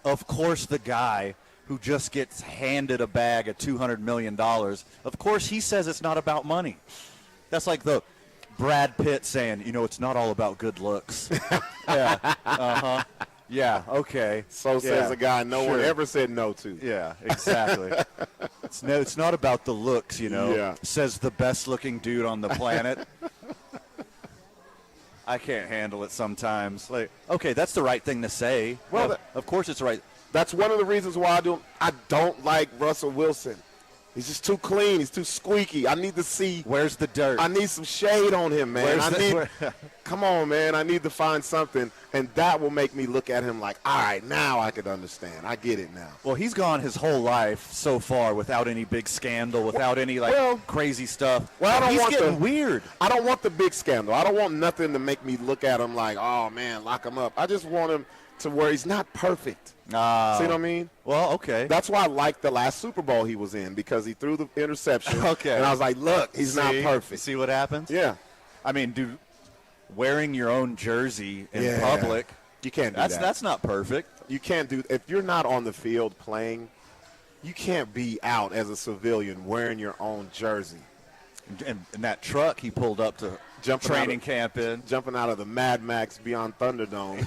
of course the guy who just gets handed a bag of $200 million, of course he says it's not about money. That's like the Brad Pitt saying, it's not all about good looks. Yeah, uh-huh. Yeah, okay. So says a guy no one ever said no to. Yeah, exactly. It's not about the looks, says the best-looking dude on the planet. I can't handle it sometimes. Like, okay, that's the right thing to say. Well, of course it's right. That's one of the reasons why I don't like Russell Wilson. He's just too clean. He's too squeaky. I need to see. Where's the dirt? I need some shade on him, man. Come on, man. I need to find something, and that will make me look at him like, all right, now I can understand. I get it now. Well, he's gone his whole life so far without any big scandal, without any crazy stuff. Well, he's getting weird. I don't want the big scandal. I don't want nothing to make me look at him like, oh man, lock him up. I just want him to where he's not perfect. See what I mean? Well, okay. That's why I liked the last Super Bowl he was in, because he threw the interception. Okay. And I was like, look, he's not perfect. See what happens? Yeah. I mean, dude, wearing your own jersey in public, you can't do that. That's not perfect. You can't do – if you're not on the field playing, you can't be out as a civilian wearing your own jersey. And that truck he pulled up to training camp in. Jumping out of the Mad Max Beyond Thunderdome.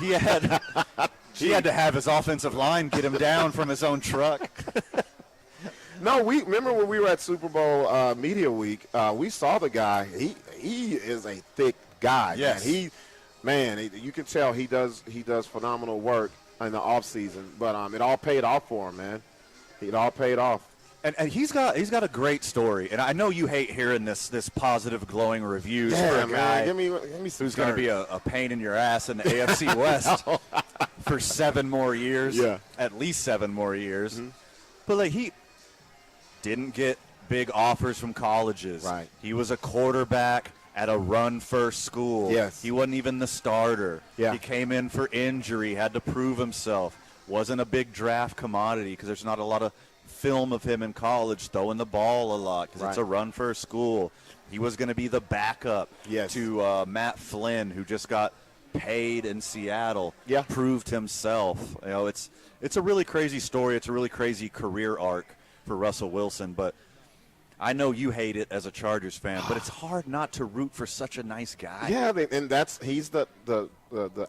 He had to have his offensive line get him down from his own truck. No, remember when we were at Super Bowl Media Week, we saw the guy. He is a thick guy. Yes. You can tell he does phenomenal work in the offseason. But it all paid off for him, man. It all paid off. And he's got a great story. And I know you hate hearing this positive, glowing reviews for a guy give me some who's going to be a pain in your ass in the AFC West for 7 more years. Yeah. At least 7 more years. Mm-hmm. But he didn't get big offers from colleges. Right. He was a quarterback at a run-first school. Yes. He wasn't even the starter. Yeah. He came in for injury, had to prove himself. Wasn't a big draft commodity because there's not a lot of film of him in college throwing the ball a lot because it's a run-first school. He was going to be the backup to Matt Flynn, who just got paid in Seattle. Yeah. Proved himself. It's a really crazy story. It's a really crazy career arc for Russell Wilson, but I know you hate it as a Chargers fan, but it's hard not to root for such a nice guy. Yeah, and he's the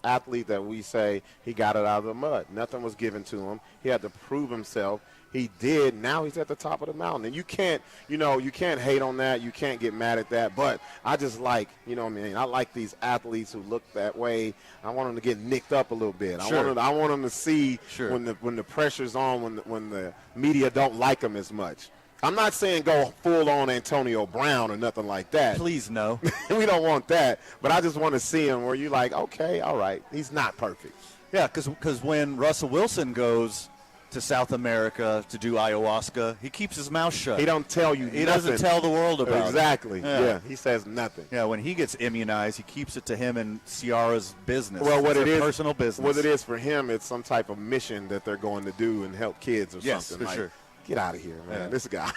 athlete that we say he got it out of the mud. Nothing was given to him. He had to prove himself. He did. Now he's at the top of the mountain, and you can't hate on that. You can't get mad at that. But I just like, I like these athletes who look that way. I want them to get nicked up a little bit. Sure. I want them to see when the pressure's on, when the media don't like them as much. I'm not saying go full on Antonio Brown or nothing like that. Please no. We don't want that. But I just want to see him where you're like, okay, all right, he's not perfect. Yeah, because when Russell Wilson goes to South America to do ayahuasca, he keeps his mouth shut. He don't tell you He nothing. doesn't tell the world about exactly. it. Yeah, he says nothing. Yeah, when he gets immunized, he keeps it to him and Ciara's business. Well, it's their personal business. What it is for him, it's some type of mission that they're going to do and help kids or something. Yes, for sure. Get out of here, man. Yeah. This guy.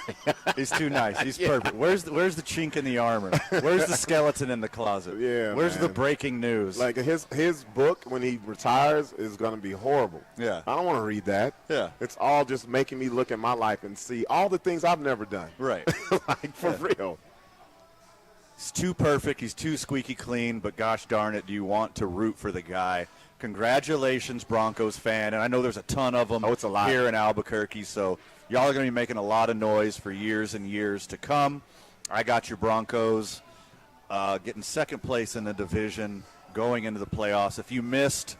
He's too nice. He's perfect. Where's the chink in the armor? Where's the skeleton in the closet? Yeah, Where's man. the breaking news? Like his book when he retires is going to be horrible. Yeah. I don't want to read that. Yeah. It's all just making me look at my life and see all the things I've never done. Right. Like, for real. He's too perfect. He's too squeaky clean, but gosh darn it, do you want to root for the guy? Congratulations, Broncos fan. And I know there's a ton of them it's a lot. here in Albuquerque, so y'all are going to be making a lot of noise for years and years to come. I got your Broncos getting second place in the division, going into the playoffs. If you missed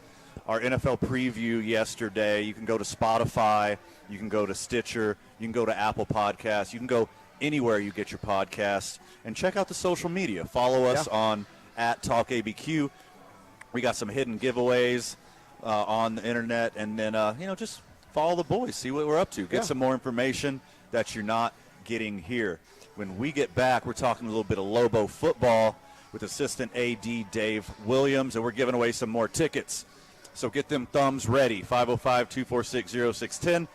our NFL preview yesterday, you can go to Spotify, you can go to Stitcher, you can go to Apple Podcasts, you can go anywhere you get your podcasts, and check out the social media. Follow us on @TalkABQ. We got some hidden giveaways on the internet, and then just follow the boys, see what we're up to, get some more information that you're not getting here. When we get back, we're talking a little bit of Lobo football with assistant AD Dave Williams, and we're giving away some more tickets. So get them thumbs ready, 505-246-0610.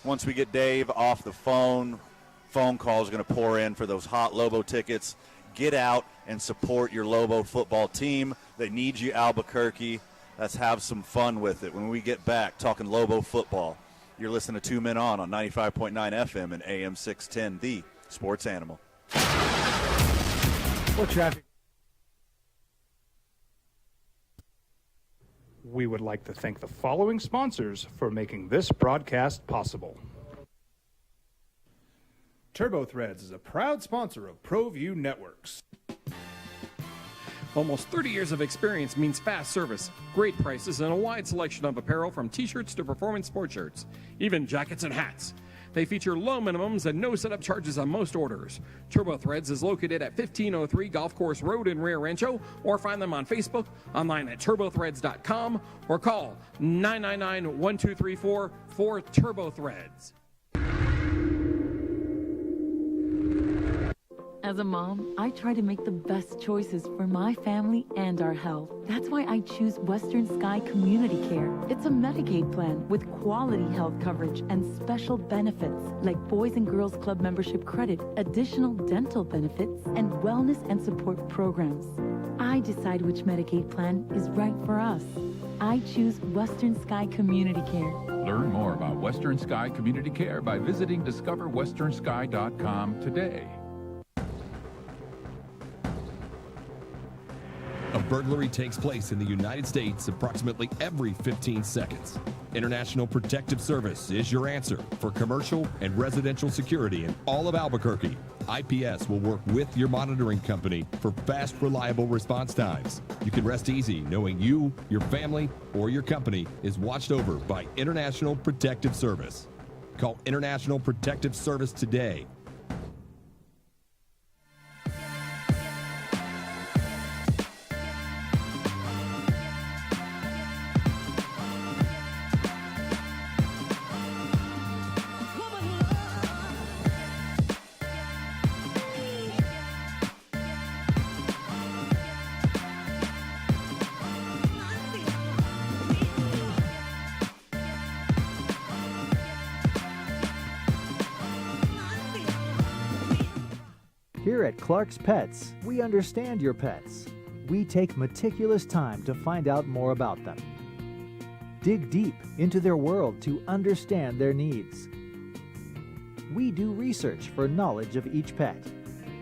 Once we get Dave off the phone calls are going to pour in for those hot Lobo tickets. Get out and support your Lobo football team. They need you, Albuquerque. Let's have some fun with it. When we get back talking Lobo football, you're listening to Two Men On 95.9 FM and AM 610, the Sports Animal. What traffic? We would like to thank the following sponsors for making this broadcast possible. TurboThreads is a proud sponsor of ProView Networks. Almost 30 years of experience means fast service, great prices, and a wide selection of apparel from t-shirts to performance sport shirts, even jackets and hats. They feature low minimums and no setup charges on most orders. TurboThreads is located at 1503 Golf Course Road in Rio Rancho, or find them on Facebook, online at turbothreads.com, or call 999-1234 for TurboThreads. As a mom, I try to make the best choices for my family and our health. That's why I choose Western Sky Community Care. It's a Medicaid plan with quality health coverage and special benefits like Boys and Girls Club membership credit, additional dental benefits, and wellness and support programs. I decide which Medicaid plan is right for us. I choose Western Sky Community Care. Learn more about Western Sky Community Care by visiting discoverwesternsky.com today. A burglary takes place in the United States approximately every 15 seconds. International Protective Service is your answer for commercial and residential security in all of Albuquerque. IPS will work with your monitoring company for fast, reliable response times. You can rest easy knowing you, your family, or your company is watched over by International Protective Service. Call International Protective Service today. Here at Clark's Pets, we understand your pets. We take meticulous time to find out more about them. Dig deep into their world to understand their needs. We do research for knowledge of each pet,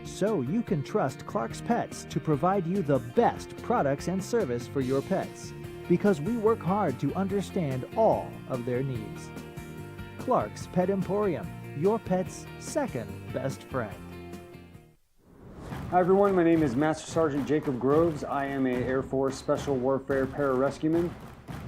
so you can trust Clark's Pets to provide you the best products and service for your pets, because we work hard to understand all of their needs. Clark's Pet Emporium, your pet's second best friend. Hi everyone, my name is Master Sergeant Jacob Groves. I am a Air Force Special Warfare Pararescueman.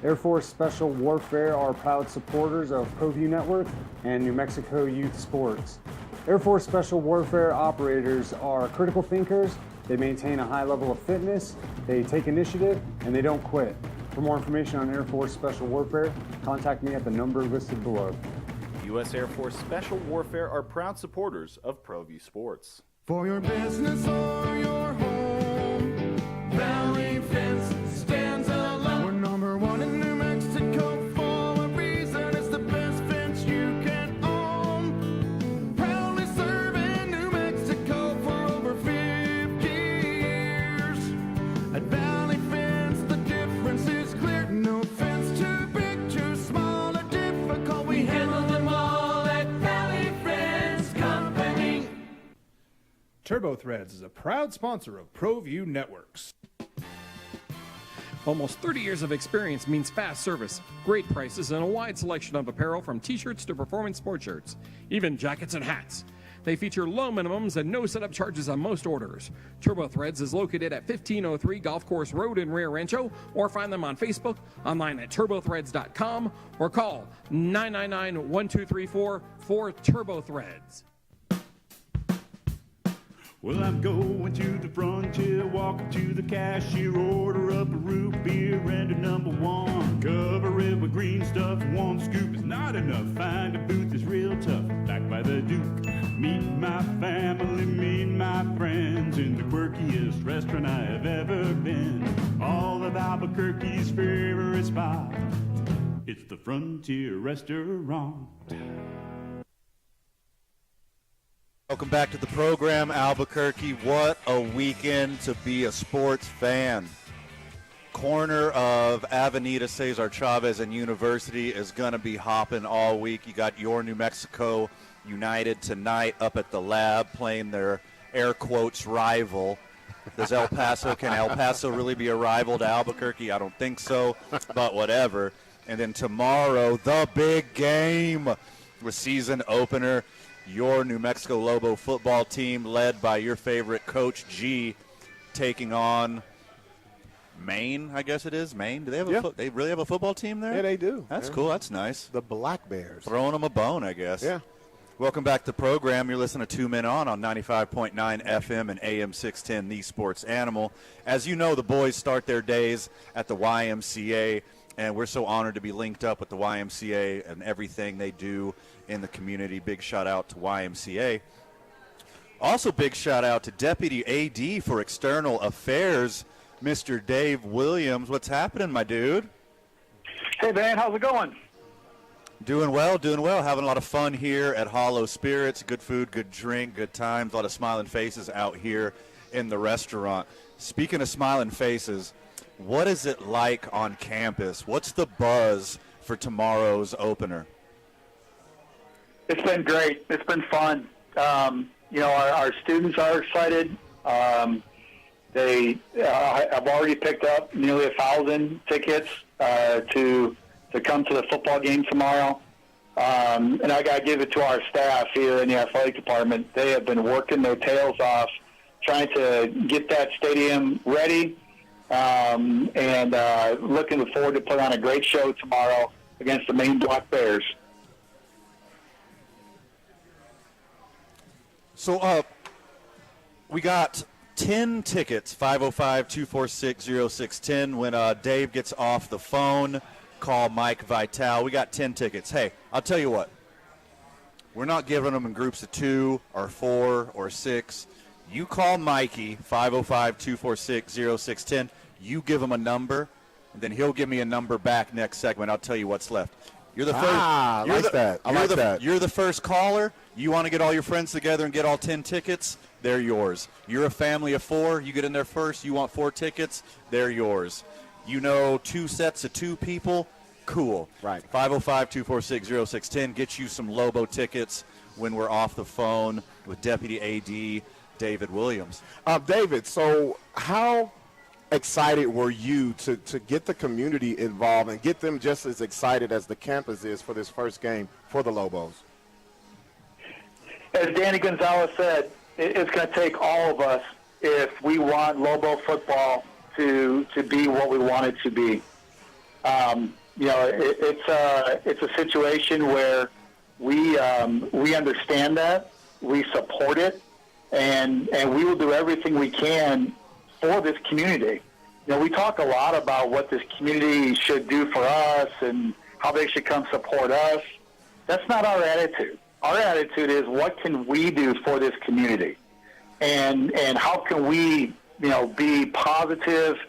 Air Force Special Warfare are proud supporters of ProView Network and New Mexico Youth Sports. Air Force Special Warfare operators are critical thinkers. They maintain a high level of fitness, they take initiative, and they don't quit. For more information on Air Force Special Warfare, contact me at the number listed below. U.S. Air Force Special Warfare are proud supporters of ProView Sports. For your business or your home, Valley Fence stands alone. We're number one in New Mexico for a reason. It's the best fence you can own. Proudly serving New Mexico for over 50 years. At Valley Fence, the difference is clear. No fence too big, too small, or difficult. We handle them all at Valley Fence Company. TurboThreads is a proud sponsor of ProView Networks. Almost 30 years of experience means fast service, great prices, and a wide selection of apparel from t-shirts to performance sport shirts, even jackets and hats. They feature low minimums and no setup charges on most orders. TurboThreads is located at 1503 Golf Course Road in Rio Rancho, or find them on Facebook, online at turbothreads.com, or call 999-1234 for TurboThreads. Well, I'm going to the frontier, walking to the cashier, order up a root beer and a number one. Cover it with green stuff, one scoop is not enough. Find a booth that's real tough, back by the Duke. Meet my family, meet my friends in the quirkiest restaurant I have ever been. All of Albuquerque's favorite spot, it's the Frontier Restaurant. Welcome back to the program, Albuquerque. What a weekend to be a sports fan. corner of Avenida Cesar Chavez and University is going to be hopping all week. You got your New Mexico United tonight up at the Lab playing their air quotes rival. Can El Paso really be a rival to Albuquerque? I don't think so, but whatever. And then tomorrow, the big game with season opener, your New Mexico Lobo football team led by your favorite Coach G taking on Maine, I guess it is. Maine. Do they have they really have a football team there? Yeah, they do. That's cool. That's nice. The Black Bears. Throwing them a bone, I guess. Yeah. Welcome back to the program. You're listening to 2 Men On 95.9 FM and AM 610, The Sports Animal. As you know, the boys start their days at the YMCA, and we're so honored to be linked up with the YMCA and everything they do in the community. Big shout out to YMCA. Also, big shout out to Deputy AD for External Affairs, Mr. Dave Williams. What's happening, my dude? Hey, man, how's it going? Doing well. Having a lot of fun here at Hollow Spirits. Good food, good drink, good times. A lot of smiling faces out here in the restaurant. Speaking of smiling faces, what is it like on campus? What's the buzz for tomorrow's opener? It's been great. It's been fun. Our students are excited. They have already picked up nearly 1,000 tickets to come to the football game tomorrow. And I got to give it to our staff here in the athletic department. They have been working their tails off trying to get that stadium ready and looking forward to put on a great show tomorrow against the Maine Black Bears. So we got 10 tickets, 505-246-0610. When Dave gets off the phone, call Mike Vitale. We got 10 tickets. Hey, I'll tell you what. We're not giving them in groups of 2 or 4 or 6. You call Mikey, 505-246-0610. You give him a number, and then he'll give me a number back next segment. I'll tell you what's left. You're the first. I like that. You're the first caller. You want to get all your friends together and get all 10 tickets? They're yours. You're a family of 4. You get in there first. You want 4 tickets? They're yours. You know 2 sets of 2 people? Cool. Right. 505-246-0610. Get you some Lobo tickets when we're off the phone with Deputy AD David Williams. David, so how excited were you to get the community involved and get them just as excited as the campus is for this first game for the Lobos? As Danny Gonzalez said, it's going to take all of us if we want Lobo football to be what we want it to be. It's a situation where we understand that, we support it, and we will do everything we can for this community. We talk a lot about what this community should do for us and how they should come support us. That's not our attitude. Our attitude is, what can we do for this community? And how can we, be positive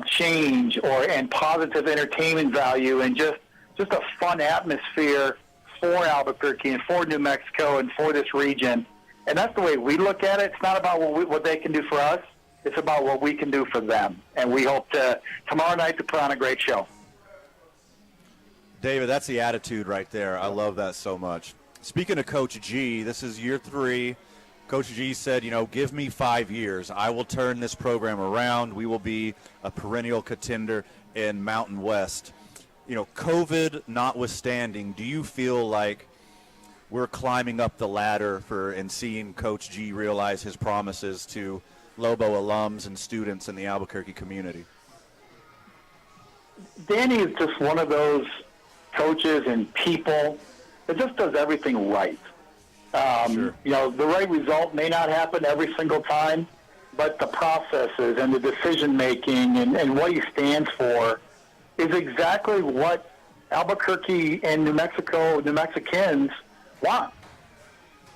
change and positive entertainment value and just a fun atmosphere for Albuquerque and for New Mexico and for this region. And that's the way we look at it. It's not about what they can do for us. It's about what we can do for them. And we hope tomorrow night to put on a great show. David, that's the attitude right there. I love that so much. Speaking of Coach G, this is year 3. Coach G said, give me 5 years. I will turn this program around. We will be a perennial contender in Mountain West. COVID notwithstanding, do you feel like we're climbing up the ladder and seeing Coach G realize his promises to Lobo alums and students in the Albuquerque community? Danny is just one of those coaches and people that just does everything right. Sure. The right result may not happen every single time, but the processes and the decision-making and what he stands for is exactly what Albuquerque and New Mexicans want.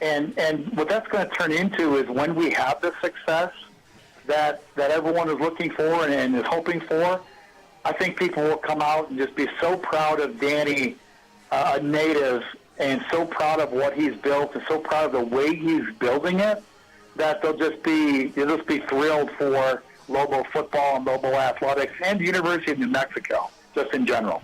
And what that's going to turn into is, when we have the success that everyone is looking for and is hoping for, I think people will come out and just be so proud of Danny, a native, and so proud of what he's built and so proud of the way he's building it, that they'll just be thrilled for Lobo football and Lobo athletics and the University of New Mexico, just in general.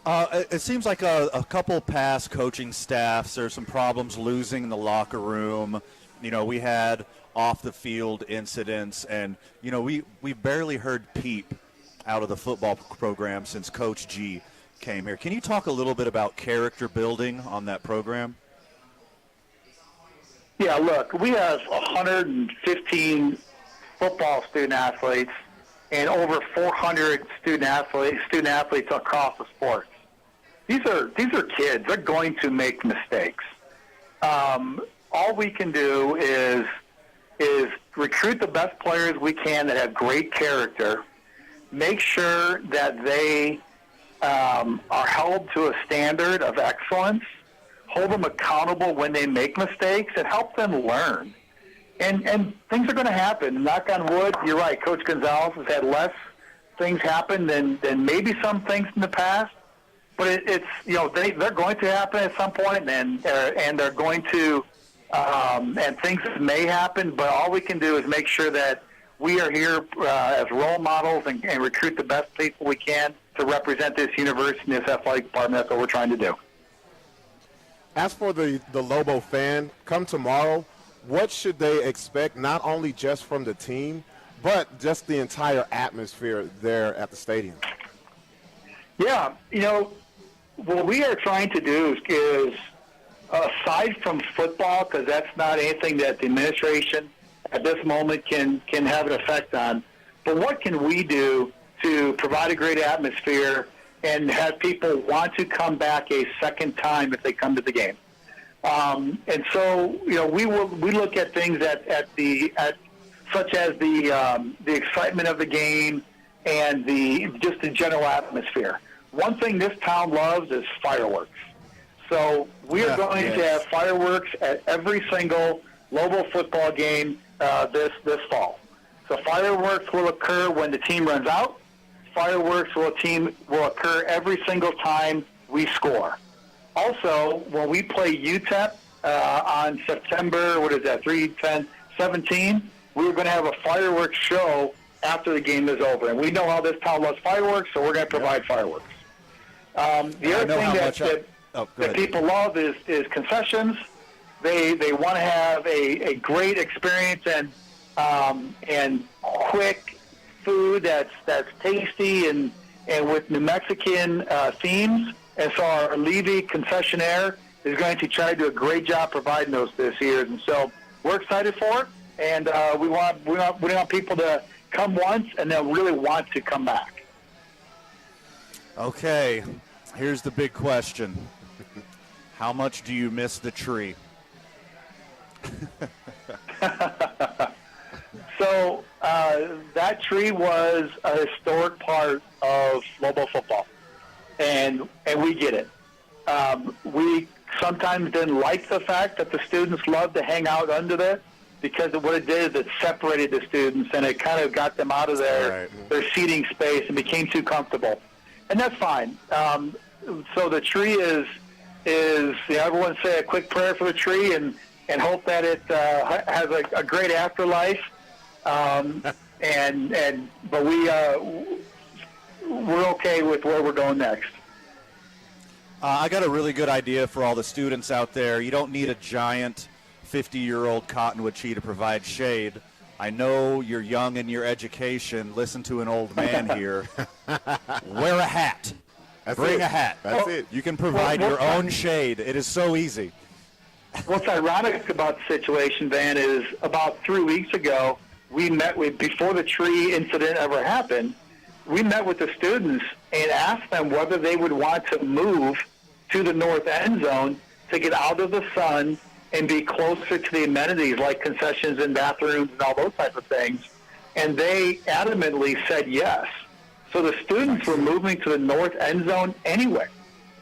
It seems like a couple past coaching staffs, there's some problems losing in the locker room. You know, we had off-the-field incidents, and, you know, we barely heard peep out of the football program since Coach G came here. Can you talk a little bit about character building on that program? Yeah, look, we have 115 football student athletes and over 400 student athletes across the sports. These are kids. They're going to make mistakes. All we can do is recruit the best players we can that have great character, make sure that they are held to a standard of excellence, hold them accountable when they make mistakes, and help them learn. And things are going to happen. Knock on wood, you're right. Coach Gonzalez has had less things happen than maybe some things in the past. But it's they're going to happen at some point, and they're going to and things may happen. But all we can do is make sure that we are here as role models and recruit the best people we can to represent this university and this athletic department. That's what we're trying to do. As for the Lobo fan, come tomorrow, what should they expect, not only just from the team, but just the entire atmosphere there at the stadium? Yeah, what we are trying to do is aside from football, because that's not anything that the administration at this moment can have an effect on, but what can we do to provide a great atmosphere and have people want to come back a second time if they come to the game? And so, we look at things such as the excitement of the game and just the general atmosphere. One thing this town loves is fireworks. So we are going to have fireworks at every single Lobo football game this fall. So fireworks will occur when the team runs out. Fireworks will occur every single time we score. Also, when we play UTEP on September, 17, we're going to have a fireworks show after the game is over. And we know how this town loves fireworks, so we're going to provide fireworks. The other thing that people love is concessions. They want to have a great experience and quick food that's tasty and with New Mexican themes. And so our Levy concessionaire is going to try to do a great job providing those this year. And so we're excited for it, and we want people to come once and then really want to come back. Okay, here's the big question. How much do you miss the tree? So that tree was a historic part of Lobo football, and we get it. We sometimes didn't like the fact that the students loved to hang out under there, because what it did is it separated the students and it kind of got them out of their seating space and became too comfortable. And that's fine. So the tree is everyone say a quick prayer for the tree and hope that it has a great afterlife. But we're okay with where we're going next. I got a really good idea for all the students out there. You don't need a giant 50-year-old cottonwood tree to provide shade. I know you're young in your education. Listen to an old man here. Wear a hat. Bring a hat. That's it. You can provide your own shade. It is so easy. What's ironic about the situation, Van, is about 3 weeks ago, before the tree incident ever happened, we met with the students and asked them whether they would want to move to the north end zone to get out of the sun and be closer to the amenities like concessions and bathrooms and all those types of things. And they adamantly said yes. So the students were moving to the north end zone anyway.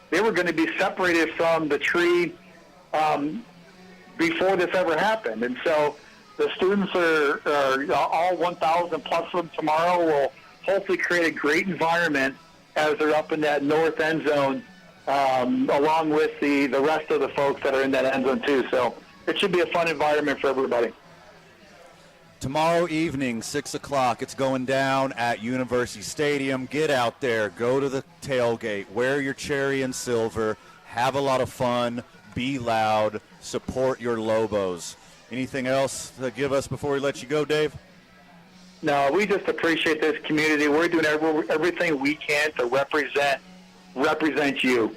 They were going to be separated from the tree before this ever happened. And so the students are all 1,000 plus of them tomorrow will hopefully create a great environment as they're up in that north end zone, along with the rest of the folks that are in that end zone too. So it should be a fun environment for everybody. Tomorrow evening, 6 o'clock, it's going down at University Stadium. Get out there, go to the tailgate, wear your cherry and silver, have a lot of fun, be loud, support your Lobos. Anything else to give us before we let you go, Dave? No, we just appreciate this community. We're doing everything we can to represent you.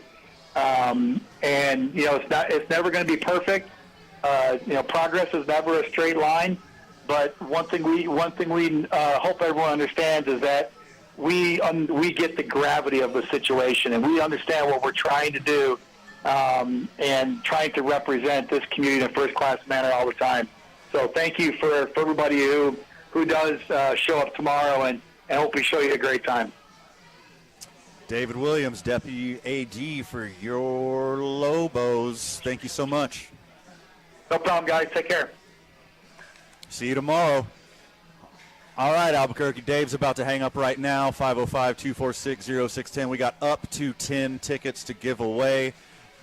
And you know, it's never going to be perfect. You know, progress is never a straight line. But one thing we hope everyone understands is that we get the gravity of the situation, and we understand what we're trying to do, and trying to represent this community in a first-class manner all the time. So thank you for everybody who does show up tomorrow, and hope we show you a great time. David Williams, Deputy AD for your Lobos. Thank you so much. No problem, guys. Take care. See you tomorrow. All right, Albuquerque. Dave's about to hang up right now. 505-246-0610. We got up to 10 tickets to give away.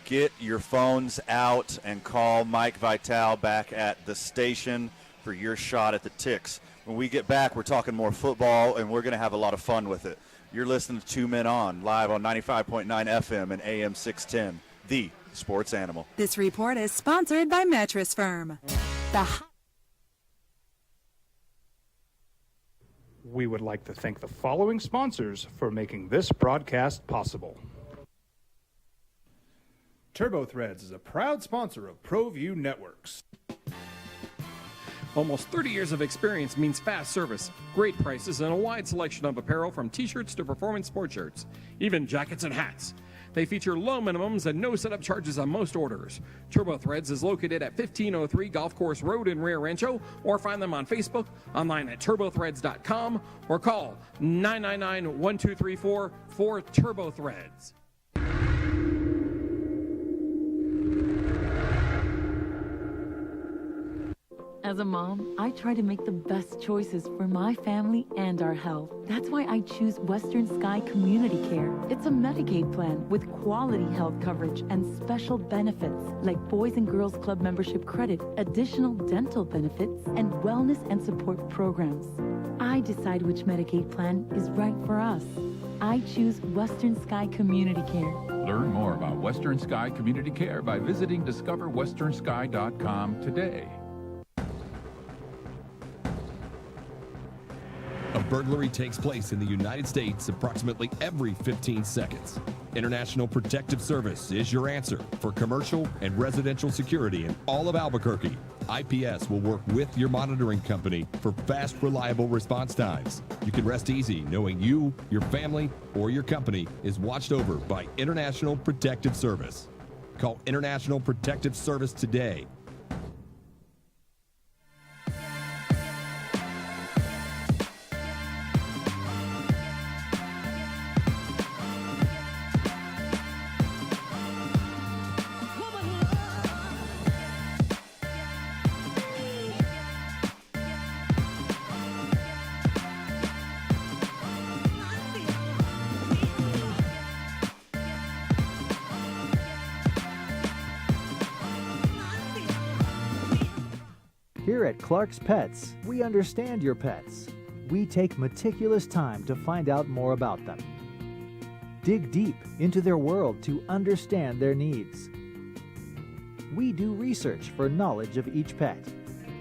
Get your phones out and call Mike Vitale back at the station for your shot at the Ticks. When we get back, we're talking more football, and we're going to have a lot of fun with it. You're listening to 2 Men On, live on 95.9 FM and AM 610, the Sports Animal. This report is sponsored by Mattress Firm. We would like to thank the following sponsors for making this broadcast possible. TurboThreads is a proud sponsor of ProView Networks. Almost 30 years of experience means fast service, great prices, and a wide selection of apparel from t-shirts to performance sport shirts, even jackets and hats. They feature low minimums and no setup charges on most orders. TurboThreads is located at 1503 Golf Course Road in Rio Rancho, or find them on Facebook, online at turbothreads.com, or call 999-1234 for TurboThreads. As a mom, I try to make the best choices for my family and our health. That's why I choose Western Sky Community Care. It's a Medicaid plan with quality health coverage and special benefits like Boys and Girls Club membership credit, additional dental benefits, and wellness and support programs. I decide which Medicaid plan is right for us. I choose Western Sky Community Care. Learn more about Western Sky Community Care by visiting discoverwesternsky.com today. A burglary takes place in the United States approximately every 15 seconds. International Protective Service is your answer for commercial and residential security in all of Albuquerque. IPS will work with your monitoring company for fast, reliable response times. You can rest easy knowing you, your family, or your company is watched over by International Protective Service. Call International Protective Service today. Here at Clark's Pets, we understand your pets. We take meticulous time to find out more about them. Dig deep into their world to understand their needs. We do research for knowledge of each pet,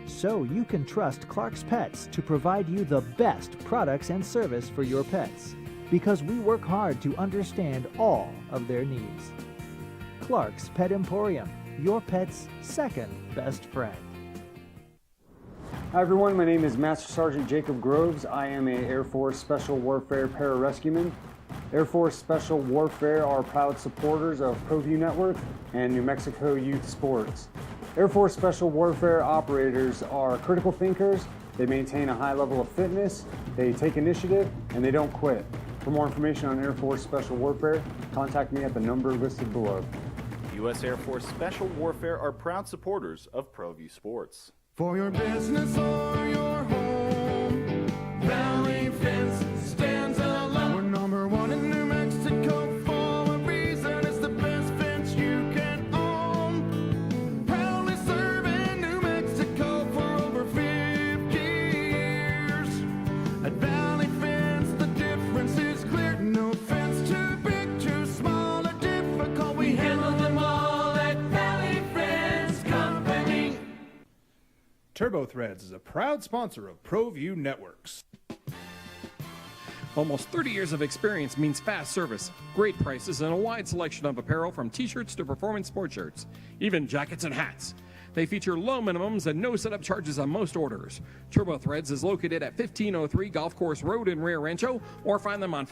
so you can trust Clark's Pets to provide you the best products and service for your pets, because we work hard to understand all of their needs. Clark's Pet Emporium, your pet's second best friend. Hi everyone, my name is Master Sergeant Jacob Groves. I am a Air Force Special Warfare Pararescueman. Air Force Special Warfare are proud supporters of ProView Network and New Mexico Youth Sports. Air Force Special Warfare operators are critical thinkers. They maintain a high level of fitness, they take initiative, and they don't quit. For more information on Air Force Special Warfare, contact me at the number listed below. U.S. Air Force Special Warfare are proud supporters of ProView Sports. For your business or your home, Valley Fence stands alone. We're number one in New Mexico for a reason. It's the best fence you can own. Proudly serving New Mexico for over 50 Turbo Threads is a proud sponsor of ProView Networks. Almost 30 years of experience means fast service, great prices, and a wide selection of apparel from t-shirts to performance sport shirts, even jackets and hats. They feature low minimums and no setup charges on most orders. Turbo Threads is located at 1503 Golf Course Road in Rio Rancho, or find them on